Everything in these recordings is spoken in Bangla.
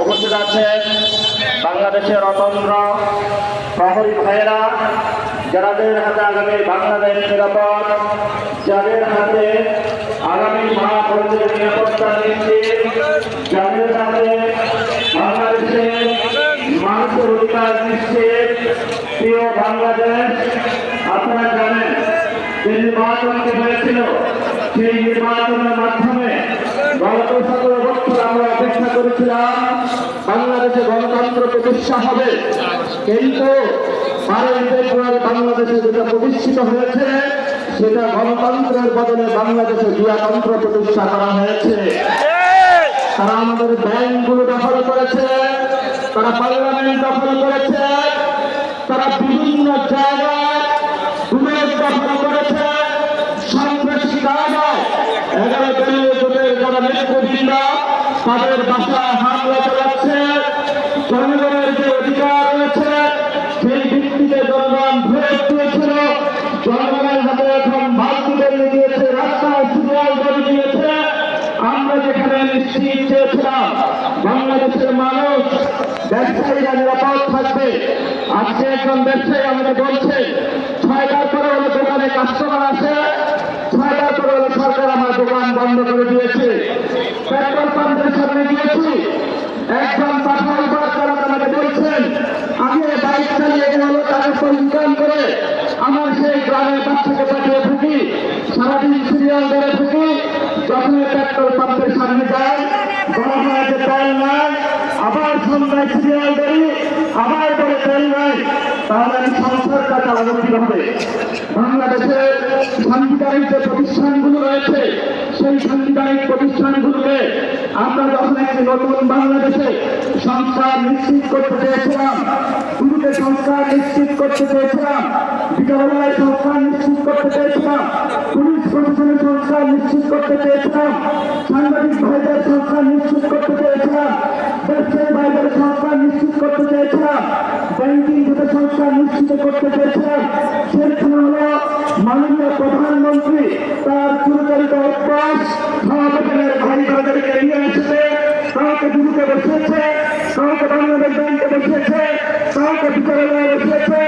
উপস্থিত আছেন বাংলাদেশের অতন্ত্র প্রহরী ভাইয়েরা, যাদের হাতে আগামী বাংলাদেশ নিরাপদ, যাদের হাতে আগামী মহাভারতের নিরাপত্তা নিশ্চিত, যাদের হাতে বাংলাদেশের মানুষের অধিকার নিশ্চিত। প্রিয় বাংলাদেশ, আপনারা জানেন যে নির্বাচনটি হয়েছিল, সেই নির্বাচনের মাধ্যমে গত 17 বছর আমরা অপেক্ষা করেছিলাম বাংলাদেশে গণতন্ত্র প্রতিষ্ঠা হবে, কিন্তু 12 ফেব্রুয়ারি বাংলাদেশে যেটা প্রতিষ্ঠিত হয়েছে সেটা গণতন্ত্রের বদলে বাংলাদেশে গৃহতন্ত্র প্রতিষ্ঠা করা হয়েছে। তারা আমাদের ব্যাংকগুলো দখল করেছে, তারা পার্লামেন্ট দখল করেছে, তারা বিভিন্ন জায়গায় বুলেট দখল করেছে, সন্ত্রাসী কায়দায় 11 দলীয় জোটের যারা নেতৃবৃন্দ তাদের বাসায় হামলা চালাচ্ছে। জনগণের যে অধিকার রয়েছে সেই ভিত্তিতে জনগণ ভোট দিয়েছিল, জনগণের হাতে এখন বালতি বেরিয়ে দিয়েছে, রাস্তায় সিরিয়াল বেরিয়ে দিয়েছে। আমরা যেখানে নিশ্চিত চেয়েছিলাম বাংলাদেশের মানুষ ব্যবসায়ীরা নিরাপদ থাকবে, আজকে একজন ব্যবসায়ী আমাকে বলছে 6টার পরে হলো দোকানে কাস্টমার আসে, 6টার পরে হলো সরকার আমার দোকান বন্ধ করে দিয়েছে। পেট্রোল পাম্পের সামনে গিয়েছি, একজন পাঠাল চালক আমাকে বলছেন আগে বাইক চালিয়ে গেল টাকা ইনকাম করে আমার সেই গ্রামের বাচ্চাকে পাঠিয়ে থাকি, সারাদিন সিরিয়াল ধরে থাকি, যখন পেট্রোল পাম্পের সামনে যায় বলা হয় যে তেল নাই, আবার সন্ধ্যায় সিরিয়াল ধরি, আবার বলে তেল নাই। তাহলে আমি সংসারটা চালানো কিভাবে? বাংলাদেশের সাংবিধানিক যে প্রতিষ্ঠানগুলো রয়েছে সেই সাংবিধানিক প্রতিষ্ঠানগুলোকে আমরা যখন একটি নতুন বাংলাদেশে সংস্কার নিশ্চিত করতে চেয়েছিলাম, শুরুতে সংস্কার নিশ্চিত করতে চেয়েছিলাম, বিকালবেলায় সংস্কার নিশ্চিত করতে চেয়েছিলাম, পুলিশ প্রশাসনের সংস্কার নিশ্চিত করতে চেয়েছিলাম, সাংবাদিক ভাইদের সংস্কার নিশ্চিত করতে চেয়েছিলাম, ব্যবসায়ী ভাইদের সংস্কার নিশ্চিত করতে চেয়েছিলাম, ব্যাংকিং থেকে সংস্কার নিশ্চিত করতে চেয়েছিলাম। সেখানে হলো মাননীয় প্রধানমন্ত্রী তার চিরচরিত অভ্যাস সভাপতিদের ভাই ভাইদেরকে নিয়ে এসেছে, কাউকে দিদিকে বসিয়েছে, কাউকে বাংলাদেশ ব্যাংকে বসিয়েছে, কাউকে বিচারালয়ে বসিয়েছে,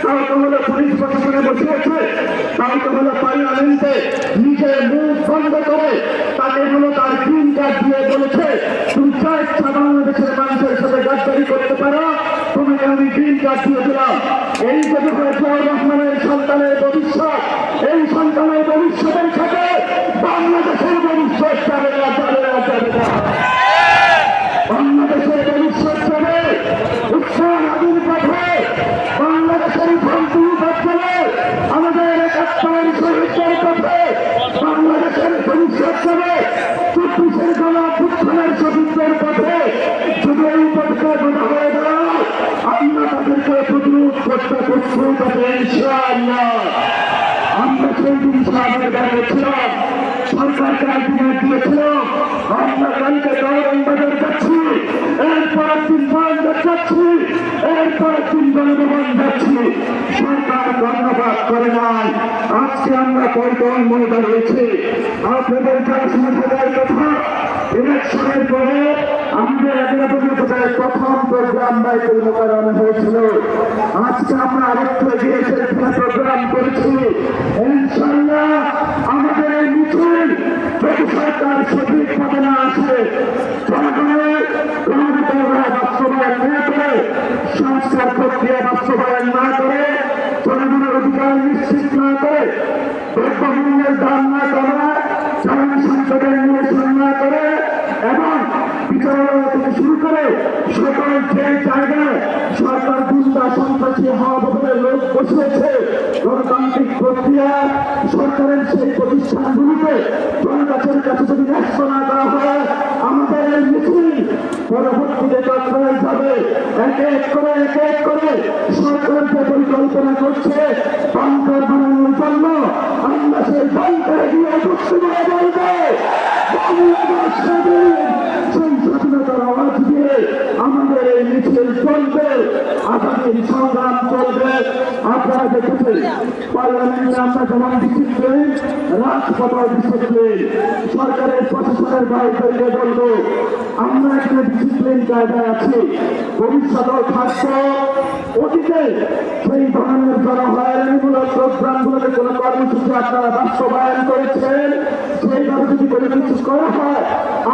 কাউকে হলো পুলিশ প্রশাসনে বসিয়েছে, কাউকে হলো পার্লামেন্টে নিজের মুখ বন্ধ করে তাকে হলো তার গ্রিন কার্ড দিয়ে বলেছে তুমি যা ইচ্ছা বাংলাদেশের মানুষের সাথে গাদ্দারি করতে পারো, তোমাকে আমি গ্রিন কার্ড দিয়ে দিলাম। এই যদি জিয়াউর রহমানের সন্তানের ভবিষ্যৎ, এই সন্তানের ভবিষ্যতের সাথে বাংলাদেশের ভবিষ্যৎ যাবে না, যাবে না, যাবে না। বাংলাদেশের ভবিষ্যৎ যাবে উৎসাহ আদির পথে, বাংলাদেশের ভ্রান্তি পথে, আমাদের 71 শহীদের পথে বাংলাদেশের ভবিষ্যৎ যাবে 24-এর গণঅভ্যুত্থানের শহীদদের পথে। যদি এই পথে গোটা হয়ে যায় আমরা তাদেরকে প্রতিরোধ করতে প্রস্তুত হবে ইনশাআল্লাহ। আমরা সেই দিন সামনে দাঁড়িয়েছিলাম, সরকারকে আলটিমেট দিয়েছিল, আমরা কালকে গৌরবাজার যাচ্ছি, এরপর 3 পয়েন্টে যাচ্ছি, এরপর 3 গণভবন যাচ্ছি। সরকার ধন্যবাদ করে নাই, আজকে আমরা পল্টন মনে দাঁড়িয়েছি। আপনাদের যারা সমস্যার কথা ইলেকশনের পরে আমাদের এলাকায় প্রথম প্রোগ্রাম বাইতুল মোকাররমে হয়েছিল, আজকে আমরা আরেকটু এগিয়ে এসে প্রোগ্রাম করেছি। ইনশাআল্লাহ আমাদের এই মিছিল যদি সরকার সঠিক পথে না আসে, জনগণের বাস্তবায়ন না করে, সংস্কার প্রক্রিয়া বাস্তবায়ন না করে, জনগণের অধিকার নিশ্চিত না করে, দ্রব্যমূল্যের দাম না করা, জ্বালানি সংকটের নিরসন না করে এবং বিচারালয় থেকে শুরু করে সকল যে জায়গায় সরকার গুন্ডা সন্ত্রাসী হওয়া বদলে লোক বসিয়েছে, গণতান্ত্রিক প্রক্রিয়া সরকারের সেই প্রতিষ্ঠানগুলিকে জনগণের কাছে যদি ন্যস্ত না করা হয়, আমাদের এই মিছিল পরবর্তীতে চট্টগ্রামে যাবে। এক এক করে সরকার যে পরিকল্পনা করছে বাংকার বানানোর জন্য, আমরা সেই বাংকারে গিয়ে বসতে বলবো বাংলাদেশ স্বাধীন, সেই স্বাধীনতার আওয়াজ দিয়ে আমাদের এই মিছিল চলবে। আগামী এই সংগ্রাম চলবে। আপনারা দেখেছেন পার্লামেন্টে আমরা যেমন ডিসিপ্লিন, রাজপথের ডিসিপ্লিন, সরকারের প্রশাসনের বাইরে বলবো আমরা একটা ডিসিপ্লিন জায়গায় আছি, ভবিষ্যতেও থাকবো। অতীতে সেই ধরনের জনহয়রানিমূলক প্রোগ্রামগুলোকে কোনো কর্মসূচি আপনারা বাস্তবায়ন করেছেন, সেইভাবে যদি কোনো কিছু করা হয়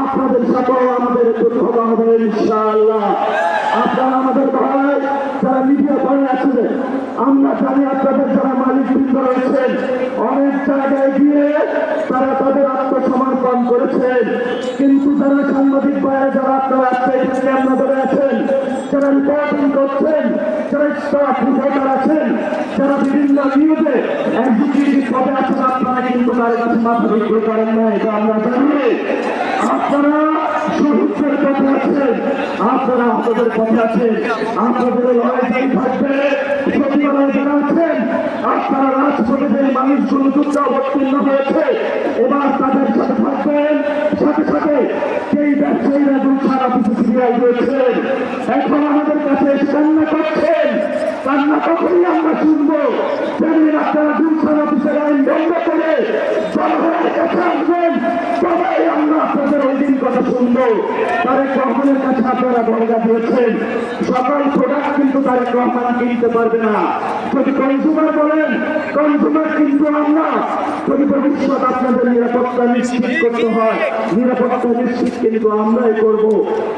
আপনাদের সাথেও আমাদের দুর্ঘটনা হবে ইনশাআল্লাহ। আপনারা আমাদের ভাই যারা মিডিয়া করে আছেন, আমরা জানি আপনাদের যারা মালিকবৃন্দ রয়েছেন অনেক জায়গায় গিয়ে তারা তাদের আত্মসমর্পণ করেছেন, কিন্তু যারা সাংবাদিক বাইরে যারা আপনারা আজকে ক্যামেরা ধরে আছেন, যারা রিপোর্টিং করছেন, যারা স্টাফ রিপোর্টার আছেন, যারা বিভিন্ন নিউজে এক্সিকিউটিভ পদে আছেন, আপনারা কিন্তু তার কাছে মাথা বিক্রি করেন না, এটা আমরা জানি। আপনারা শহীদদের পথে আছেন, আপনারা আপনাদের পথে আছেন, আপনাদের লড়াই থাকবে। সচিবালয়ে যারা আছেন আপনারা রাজপথে যে মানুষগুলো যুদ্ধ অবতীর্ণ হয়েছে এবার তাদের সাথে থাকবেন। সাথে সাথে সেই ব্যবসায়ীরা দুঃখার অফিসে ফিরিয়ে রয়েছেন, এখন আমাদের কাছে কান্না করছেন। কান্না কখনই আমরা শুনবো যেদিন আপনারা দুঃখার অফিসের আইন বন্ধ করে জনগণের কাছে আসবেন, সবাই আমরা আপনাদের ওই দিন কথা শুনবো। তারেক রহমানের কাছে আপনারা বর্গা দিয়েছেন, সকল প্রোডাক্ট কিন্তু তারেক রহমান কিনতে পারবে না। যদি কনজিউমার বলেন, কনজিউমার কিন্তু আমরা। যদি ভবিষ্যৎ আপনাদের নিরাপত্তা নিশ্চিত করতে হয়, নিরাপত্তা নিশ্চিত কিন্তু আমরাই করব।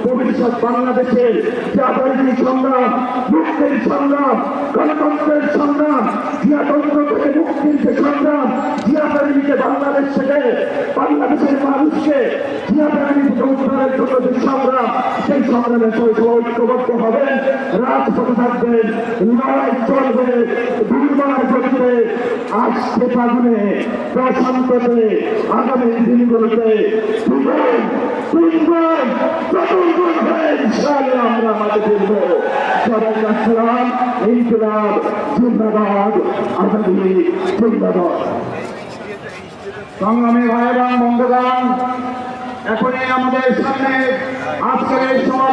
ভবিষ্যৎ বাংলাদেশের জাতীয় সংগ্রাম, মুক্তির সংগ্রাম, গণতন্ত্রের সংগ্রাম, জিয়াতন্ত্র থেকে মুক্তির যে সংগ্রাম, জিয়াবাহিনীকে বাংলাদেশ থেকে বাংলাদেশের মানুষকে জিয়াবাহিনী থেকে উদ্ধারের জন্য যে সংগ্রাম, সেই সংগ্রামে সবাই ঐক্যবদ্ধ হবেন, রাজপথে থাকবেন, লড়াই চলবে। দুর্বার গতিতে আসছে ফাগুনে, প্রশান্ততে, আগামী দিনগুলোতে চতুর্গুণ হয়ে ইনশাআল্লাহ আমরা মাঠে ফিরবো। সবাই আসসালাম, ইনকিলাব জিন্দাবাদ, আজাদি জিন্দাবাদ। সংগ্রামী ভাই এবং বন্ধুগণ, এখনই আমাদের সামনে আজকের এই সমাজ